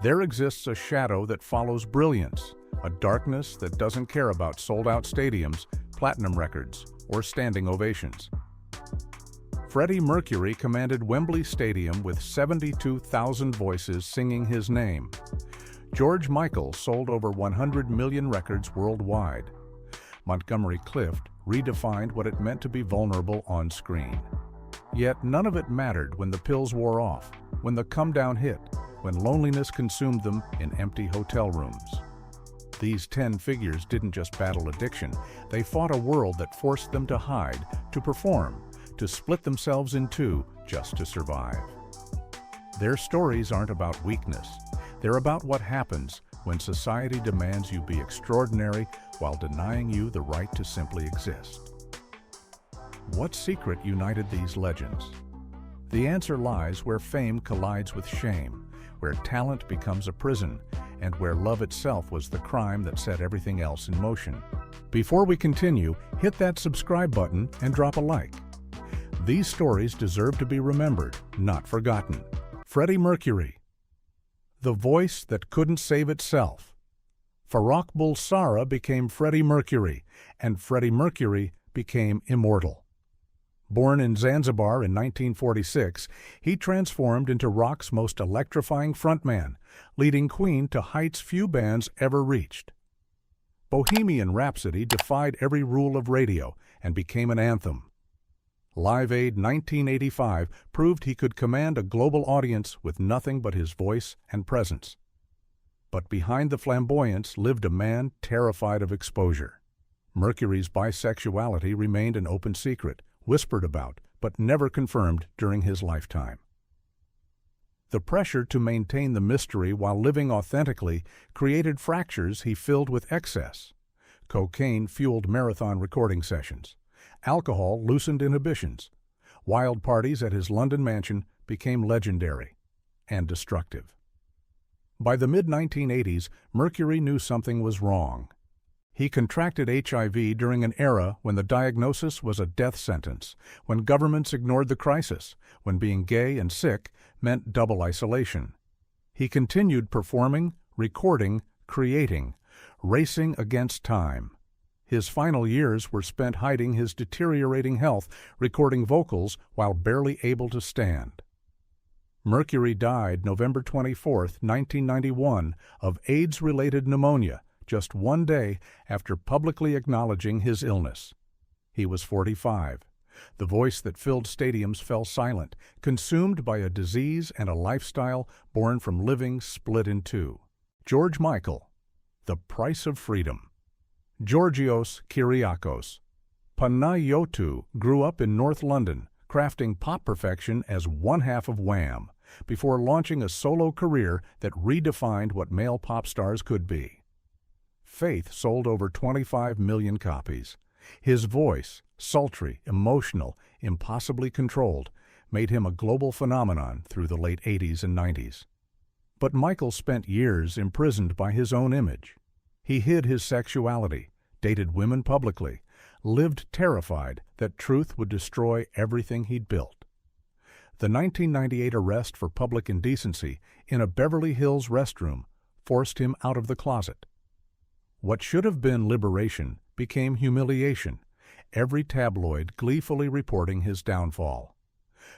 There exists a shadow that follows brilliance, a darkness that doesn't care about sold-out stadiums, platinum records, or standing ovations. Freddie Mercury commanded Wembley Stadium with 72,000 voices singing his name. George Michael sold over 100 million records worldwide. Montgomery Clift redefined what it meant to be vulnerable on screen. Yet none of it mattered when the pills wore off, when the come-down hit, when loneliness consumed them in empty hotel rooms. These 10 figures didn't just battle addiction, they fought a world that forced them to hide, to perform, to split themselves in two just to survive. Their stories aren't about weakness, they're about what happens when society demands you be extraordinary while denying you the right to simply exist. What secret united these legends? The answer lies where fame collides with shame, where talent becomes a prison, and where love itself was the crime that set everything else in motion. Before we continue, hit that subscribe button and drop a like. These stories deserve to be remembered, not forgotten. Freddie Mercury, the voice that couldn't save itself. Farrokh Bulsara became Freddie Mercury, and Freddie Mercury became immortal. Born in Zanzibar in 1946, he transformed into rock's most electrifying frontman, leading Queen to heights few bands ever reached. Bohemian Rhapsody defied every rule of radio and became an anthem. Live Aid 1985 proved he could command a global audience with nothing but his voice and presence. But behind the flamboyance lived a man terrified of exposure. Mercury's bisexuality remained an open secret, whispered about, but never confirmed during his lifetime. The pressure to maintain the mystery while living authentically created fractures he filled with excess. Cocaine fueled marathon recording sessions. Alcohol loosened inhibitions. Wild parties at his London mansion became legendary and destructive. By the mid-1980s, Mercury knew something was wrong. He contracted HIV during an era when the diagnosis was a death sentence, when governments ignored the crisis, when being gay and sick meant double isolation. He continued performing, recording, creating, racing against time. His final years were spent hiding his deteriorating health, recording vocals while barely able to stand. Mercury died November 24, 1991, of AIDS-related pneumonia, just one day after publicly acknowledging his illness. He was 45. The voice that filled stadiums fell silent, consumed by a disease and a lifestyle born from living split in two. George Michael, the price of freedom. Georgios Kyriakos Panayotou grew up in North London, crafting pop perfection as one half of Wham, before launching a solo career that redefined what male pop stars could be. Faith sold over 25 million copies. His voice, sultry, emotional, impossibly controlled, made him a global phenomenon through the late 80s and 90s. But Michael spent years imprisoned by his own image. He hid his sexuality, dated women publicly, lived terrified that truth would destroy everything he'd built. The 1998 arrest for public indecency in a Beverly Hills restroom forced him out of the closet. What should have been liberation became humiliation, every tabloid gleefully reporting his downfall.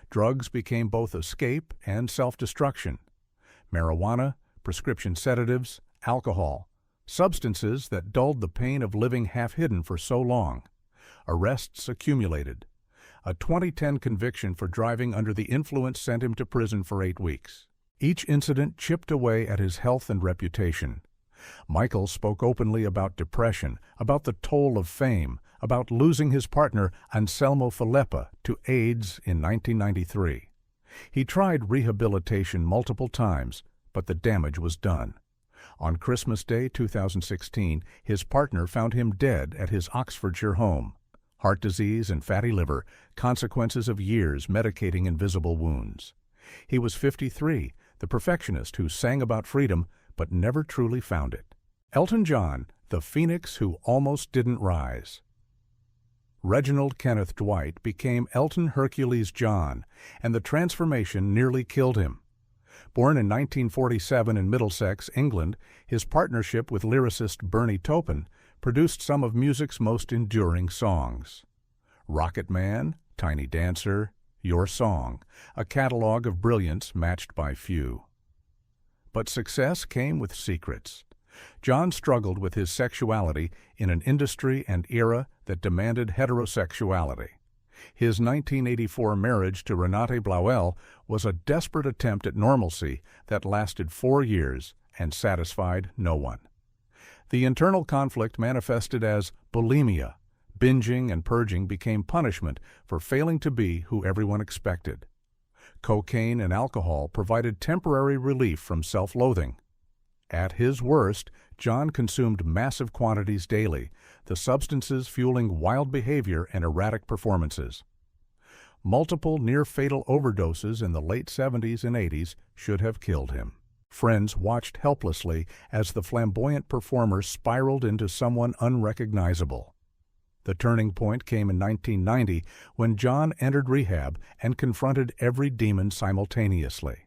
Drugs became both escape and self-destruction. Marijuana, prescription sedatives, alcohol, substances that dulled the pain of living half-hidden for so long. Arrests accumulated. A 2010 conviction for driving under the influence sent him to prison for 8 weeks. Each incident chipped away at his health and reputation. Michael spoke openly about depression, about the toll of fame, about losing his partner Anselmo Falepa to AIDS in 1993. He tried rehabilitation multiple times, but the damage was done. On Christmas Day 2016, his partner found him dead at his Oxfordshire home. Heart disease and fatty liver, consequences of years medicating invisible wounds. He was 53, the perfectionist who sang about freedom but never truly found it. Elton John, the phoenix who almost didn't rise. Reginald Kenneth Dwight became Elton Hercules John, and the transformation nearly killed him. Born in 1947 in Middlesex, England, his partnership with lyricist Bernie Taupin produced some of music's most enduring songs. Rocket Man, Tiny Dancer, Your Song, a catalog of brilliance matched by few. But success came with secrets. John struggled with his sexuality in an industry and era that demanded heterosexuality. His 1984 marriage to Renate Blauel was a desperate attempt at normalcy that lasted 4 years and satisfied no one. The internal conflict manifested as bulimia. Binging and purging became punishment for failing to be who everyone expected. Cocaine and alcohol provided temporary relief from self-loathing. At his worst, John consumed massive quantities daily, the substances fueling wild behavior and erratic performances. Multiple near-fatal overdoses in the late 70s and 80s should have killed him. Friends watched helplessly as the flamboyant performer spiraled into someone unrecognizable. The turning point came in 1990 when John entered rehab and confronted every demon simultaneously.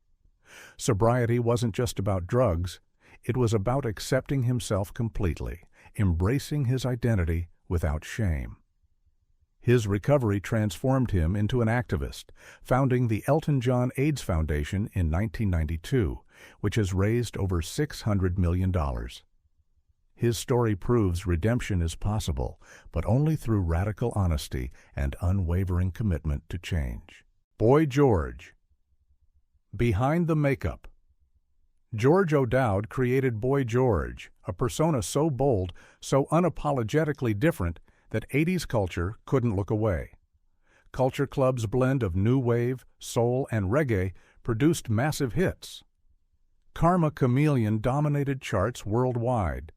Sobriety wasn't just about drugs, it was about accepting himself completely, embracing his identity without shame. His recovery transformed him into an activist, founding the Elton John AIDS Foundation in 1992, which has raised over $600 million. His story proves redemption is possible, but only through radical honesty and unwavering commitment to change. Boy George. Behind the makeup. George O'Dowd created Boy George, a persona so bold, so unapologetically different that 80s culture couldn't look away. Culture Club's blend of new wave, soul, and reggae produced massive hits. Karma Chameleon dominated charts worldwide.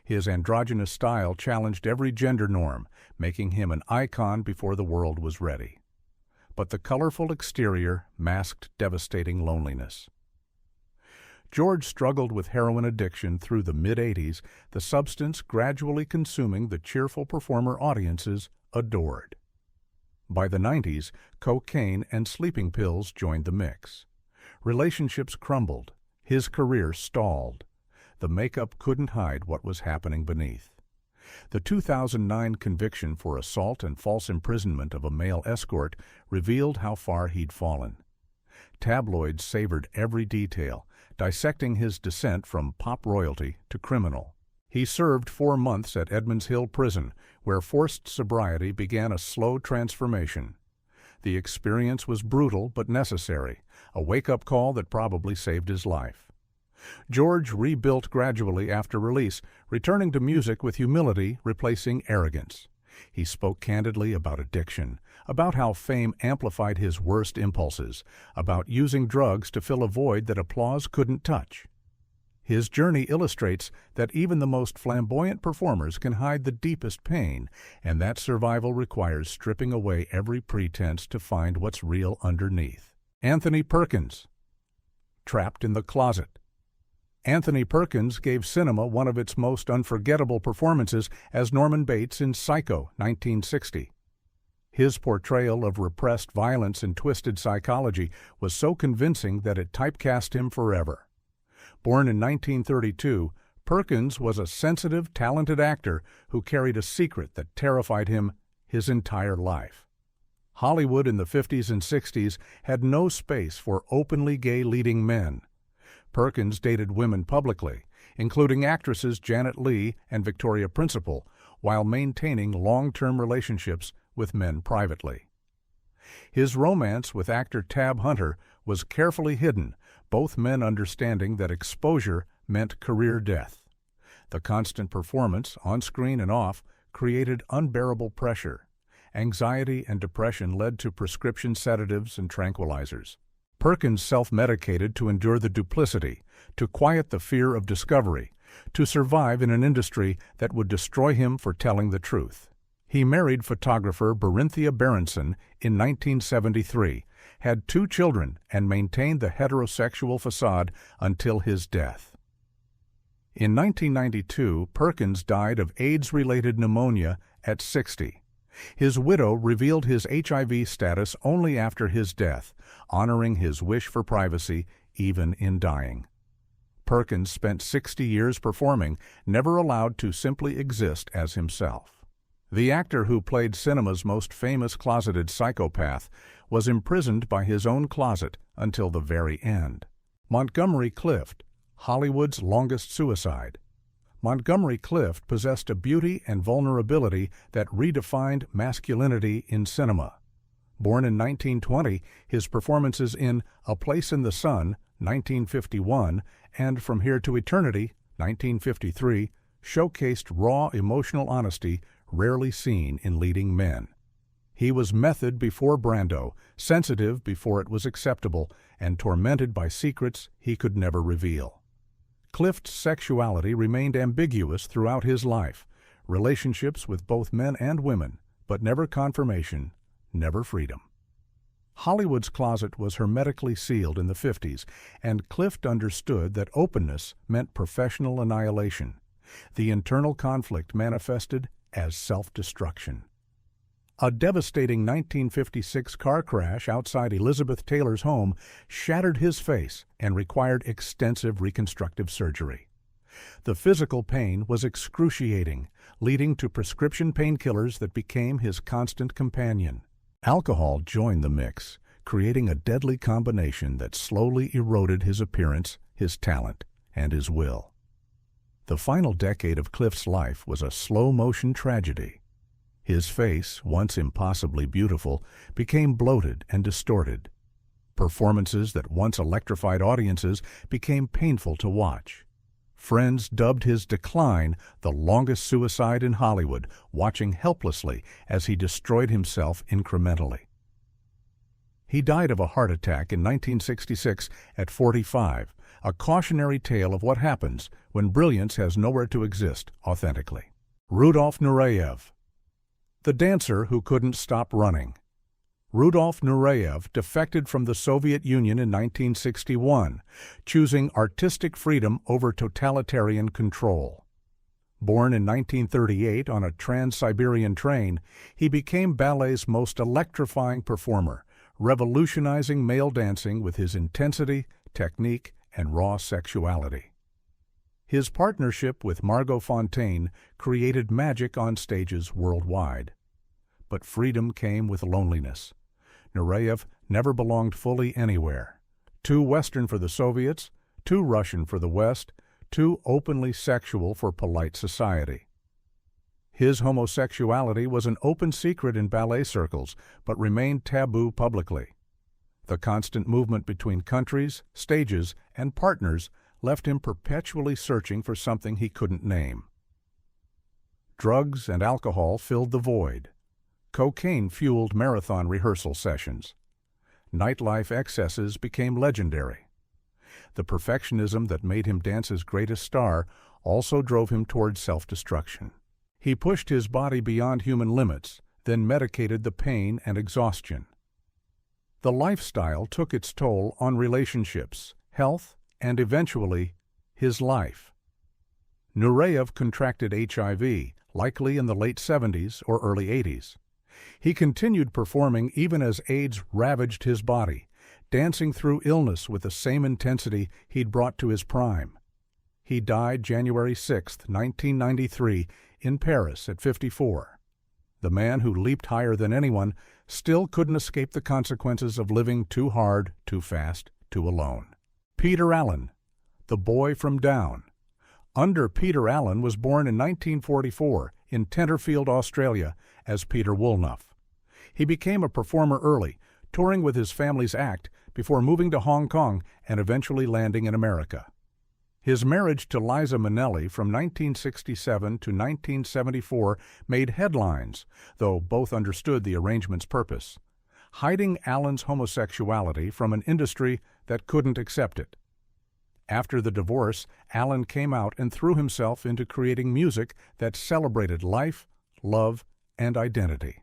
His androgynous style challenged every gender norm, making him an icon before the world was ready. But the colorful exterior masked devastating loneliness. George struggled with heroin addiction through the mid-'80s, the substance gradually consuming the cheerful performer audiences adored. By the 90s, cocaine and sleeping pills joined the mix. Relationships crumbled. His career stalled. The makeup couldn't hide what was happening beneath. The 2009 conviction for assault and false imprisonment of a male escort revealed how far he'd fallen. Tabloids savored every detail, dissecting his descent from pop royalty to criminal. He served 4 months at Edmonds Hill Prison, where forced sobriety began a slow transformation. The experience was brutal but necessary, a wake-up call that probably saved his life. George rebuilt gradually after release, returning to music with humility replacing arrogance. He spoke candidly about addiction, about how fame amplified his worst impulses, about using drugs to fill a void that applause couldn't touch. His journey illustrates that even the most flamboyant performers can hide the deepest pain, and that survival requires stripping away every pretense to find what's real underneath. Anthony Perkins. Trapped in the closet. Anthony Perkins gave cinema one of its most unforgettable performances as Norman Bates in Psycho, 1960. His portrayal of repressed violence and twisted psychology was so convincing that it typecast him forever. Born in 1932, Perkins was a sensitive, talented actor who carried a secret that terrified him his entire life. Hollywood in the 50s and 60s had no space for openly gay leading men. Perkins dated women publicly, including actresses Janet Leigh and Victoria Principal, while maintaining long-term relationships with men privately. His romance with actor Tab Hunter was carefully hidden, both men understanding that exposure meant career death. The constant performance, on screen and off, created unbearable pressure. Anxiety and depression led to prescription sedatives and tranquilizers. Perkins self-medicated to endure the duplicity, to quiet the fear of discovery, to survive in an industry that would destroy him for telling the truth. He married photographer Berinthia Berenson in 1973, had 2 children, and maintained the heterosexual facade until his death. In 1992, Perkins died of AIDS-related pneumonia at 60. His widow revealed his HIV status only after his death, honoring his wish for privacy even in dying. Perkins spent 60 years performing, never allowed to simply exist as himself. The actor who played cinema's most famous closeted psychopath was imprisoned by his own closet until the very end. Montgomery Clift, Hollywood's longest suicide. Montgomery Clift possessed a beauty and vulnerability that redefined masculinity in cinema. Born in 1920, his performances in A Place in the Sun, 1951, and From Here to Eternity, 1953, showcased raw emotional honesty rarely seen in leading men. He was method before Brando, sensitive before it was acceptable, and tormented by secrets he could never reveal. Clift's sexuality remained ambiguous throughout his life, relationships with both men and women, but never confirmation, never freedom. Hollywood's closet was hermetically sealed in the 50s, and Clift understood that openness meant professional annihilation. The internal conflict manifested as self-destruction. A devastating 1956 car crash outside Elizabeth Taylor's home shattered his face and required extensive reconstructive surgery. The physical pain was excruciating, leading to prescription painkillers that became his constant companion. Alcohol joined the mix, creating a deadly combination that slowly eroded his appearance, his talent, and his will. The final decade of Clift's life was a slow-motion tragedy. His face, once impossibly beautiful, became bloated and distorted. Performances that once electrified audiences became painful to watch. Friends dubbed his decline the longest suicide in Hollywood, watching helplessly as he destroyed himself incrementally. He died of a heart attack in 1966 at 45, a cautionary tale of what happens when brilliance has nowhere to exist authentically. Rudolf Nureyev, the dancer who couldn't stop running. Rudolf Nureyev defected from the Soviet Union in 1961, choosing artistic freedom over totalitarian control. Born in 1938 on a trans-Siberian train, he became ballet's most electrifying performer, revolutionizing male dancing with his intensity, technique, and raw sexuality. His partnership with Margot Fonteyn created magic on stages worldwide. But freedom came with loneliness. Nureyev never belonged fully anywhere. Too Western for the Soviets, too Russian for the West, too openly sexual for polite society. His homosexuality was an open secret in ballet circles, but remained taboo publicly. The constant movement between countries, stages, and partners left him perpetually searching for something he couldn't name. Drugs and alcohol filled the void. Cocaine fueled marathon rehearsal sessions. Nightlife excesses became legendary. The perfectionism that made him dance's greatest star also drove him toward self-destruction. He pushed his body beyond human limits, then medicated the pain and exhaustion. The lifestyle took its toll on relationships, health, and eventually, his life. Nureyev contracted HIV, likely in the late 70s or early 80s. He continued performing even as AIDS ravaged his body, dancing through illness with the same intensity he'd brought to his prime. He died January 6, 1993, in Paris at 54. The man who leaped higher than anyone still couldn't escape the consequences of living too hard, too fast, too alone. Peter Allen, the boy from Down. Under Peter Allen was born in 1944 in Tenterfield, Australia, as Peter Woolnough. He became a performer early, touring with his family's act before moving to Hong Kong and eventually landing in America. His marriage to Liza Minnelli from 1967 to 1974 made headlines, though both understood the arrangement's purpose, hiding Allen's homosexuality from an industry that couldn't accept it. After the divorce, Allen came out and threw himself into creating music that celebrated life, love, and identity.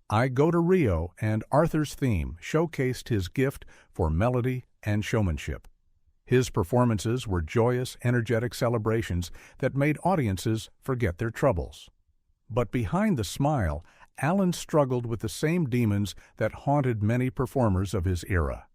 I Go to Rio and Arthur's Theme showcased his gift for melody and showmanship. His performances were joyous, energetic celebrations that made audiences forget their troubles. But behind the smile, Allen struggled with the same demons that haunted many performers of his era: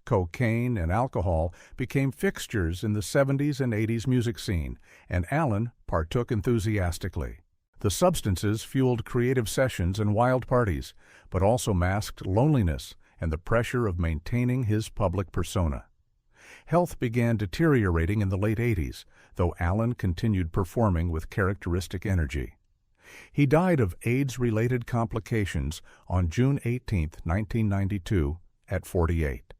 Cocaine and alcohol became fixtures in the 70s and 80s music scene, and Allen partook enthusiastically. The substances fueled creative sessions and wild parties, but also masked loneliness and the pressure of maintaining his public persona. Health began deteriorating in the late 80s, though Allen continued performing with characteristic energy. He died of AIDS-related complications on June 18, 1992, at 48.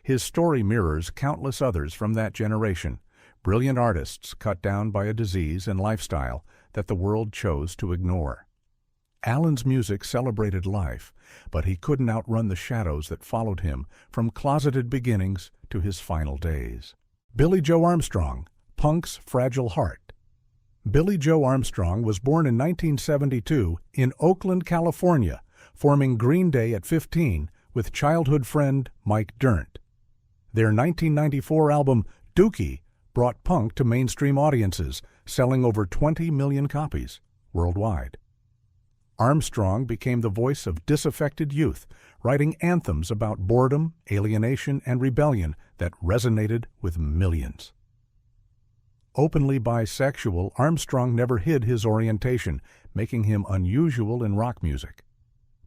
His story mirrors countless others from that generation, brilliant artists cut down by a disease and lifestyle that the world chose to ignore. Allen's music celebrated life, but he couldn't outrun the shadows that followed him from closeted beginnings to his final days. Billie Joe Armstrong, punk's fragile heart. Billie Joe Armstrong was born in 1972 in Oakland, California, forming Green Day at 15 with childhood friend Mike Dirnt. Their 1994 album, Dookie, brought punk to mainstream audiences, selling over 20 million copies worldwide. Armstrong became the voice of disaffected youth, writing anthems about boredom, alienation, and rebellion that resonated with millions. Openly bisexual, Armstrong never hid his orientation, making him unusual in rock music.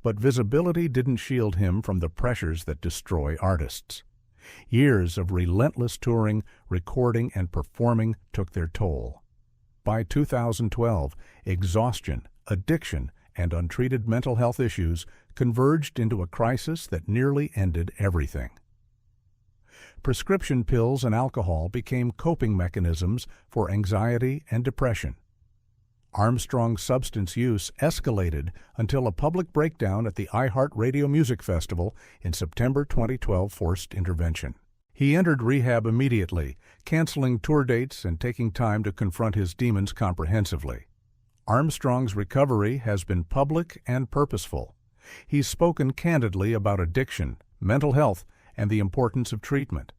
But visibility didn't shield him from the pressures that destroy artists. Years of relentless touring, recording, and performing took their toll. By 2012, exhaustion, addiction, and untreated mental health issues converged into a crisis that nearly ended everything. Prescription pills and alcohol became coping mechanisms for anxiety and depression. Armstrong's substance use escalated until a public breakdown at the iHeartRadio Music Festival in September 2012 forced intervention. He entered rehab immediately, canceling tour dates and taking time to confront his demons comprehensively. Armstrong's recovery has been public and purposeful. He's spoken candidly about addiction, mental health, and the importance of treatment.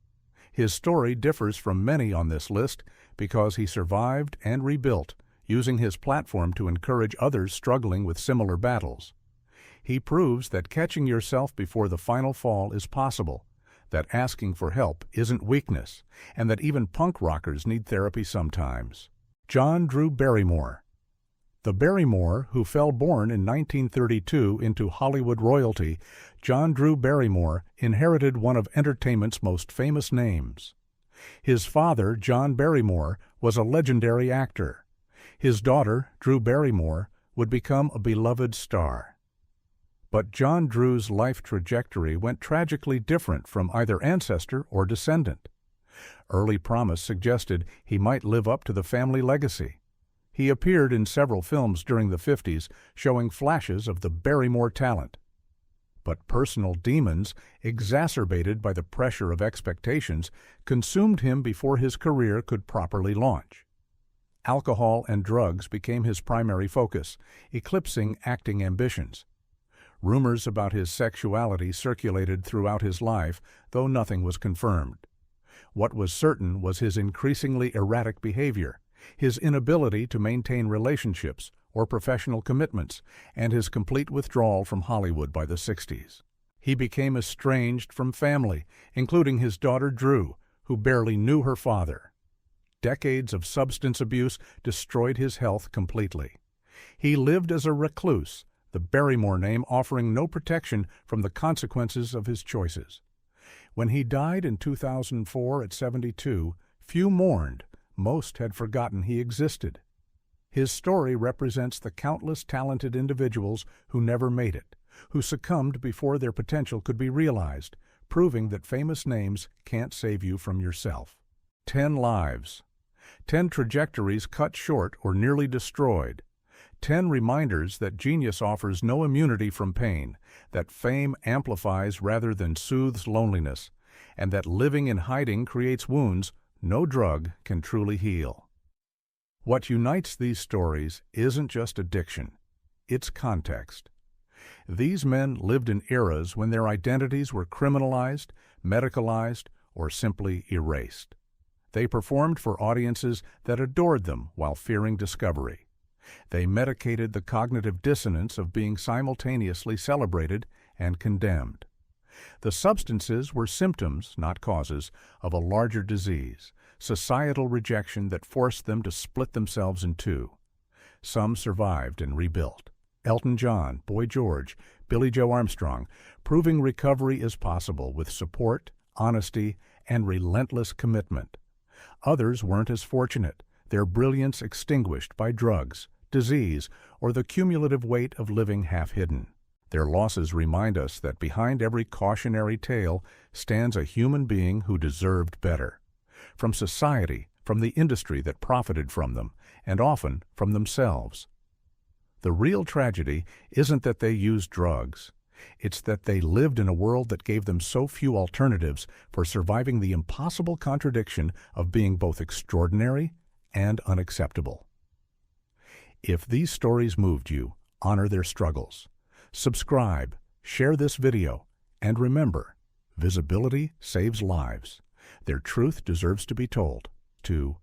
His story differs from many on this list because he survived and rebuilt, using his platform to encourage others struggling with similar battles. He proves that catching yourself before the final fall is possible, that asking for help isn't weakness, and that even punk rockers need therapy sometimes. John Drew Barrymore. The Barrymore who fell born in 1932 into Hollywood royalty, John Drew Barrymore inherited one of entertainment's most famous names. His father, John Barrymore, was a legendary actor. His daughter, Drew Barrymore, would become a beloved star. But John Drew's life trajectory went tragically different from either ancestor or descendant. Early promise suggested he might live up to the family legacy. He appeared in several films during the 50s, showing flashes of the Barrymore talent. But personal demons, exacerbated by the pressure of expectations, consumed him before his career could properly launch. Alcohol and drugs became his primary focus, eclipsing acting ambitions. Rumors about his sexuality circulated throughout his life, though nothing was confirmed. What was certain was his increasingly erratic behavior, his inability to maintain relationships or professional commitments, and his complete withdrawal from Hollywood by the 60s. He became estranged from family, including his daughter Drew, who barely knew her father. Decades of substance abuse destroyed his health completely. He lived as a recluse, the Barrymore name offering no protection from the consequences of his choices. When he died in 2004 at 72, few mourned. Most had forgotten he existed. His story represents the countless talented individuals who never made it, who succumbed before their potential could be realized, proving that famous names can't save you from yourself. 10 lives. 10 trajectories cut short or nearly destroyed. 10 reminders that genius offers no immunity from pain, that fame amplifies rather than soothes loneliness, and that living in hiding creates wounds no drug can truly heal. What unites these stories isn't just addiction, it's context. These men lived in eras when their identities were criminalized, medicalized, or simply erased. They performed for audiences that adored them while fearing discovery. They medicated the cognitive dissonance of being simultaneously celebrated and condemned. The substances were symptoms, not causes, of a larger disease, societal rejection that forced them to split themselves in two. Some survived and rebuilt. Elton John, Boy George, Billie Joe Armstrong, proving recovery is possible with support, honesty, and relentless commitment. Others weren't as fortunate, their brilliance extinguished by drugs, disease, or the cumulative weight of living half-hidden. Their losses remind us that behind every cautionary tale stands a human being who deserved better. From society, from the industry that profited from them, and often from themselves. The real tragedy isn't that they used drugs. It's that they lived in a world that gave them so few alternatives for surviving the impossible contradiction of being both extraordinary and unacceptable. If these stories moved you, honor their struggles. Subscribe, share this video, and remember, visibility saves lives. Their truth deserves to be told, to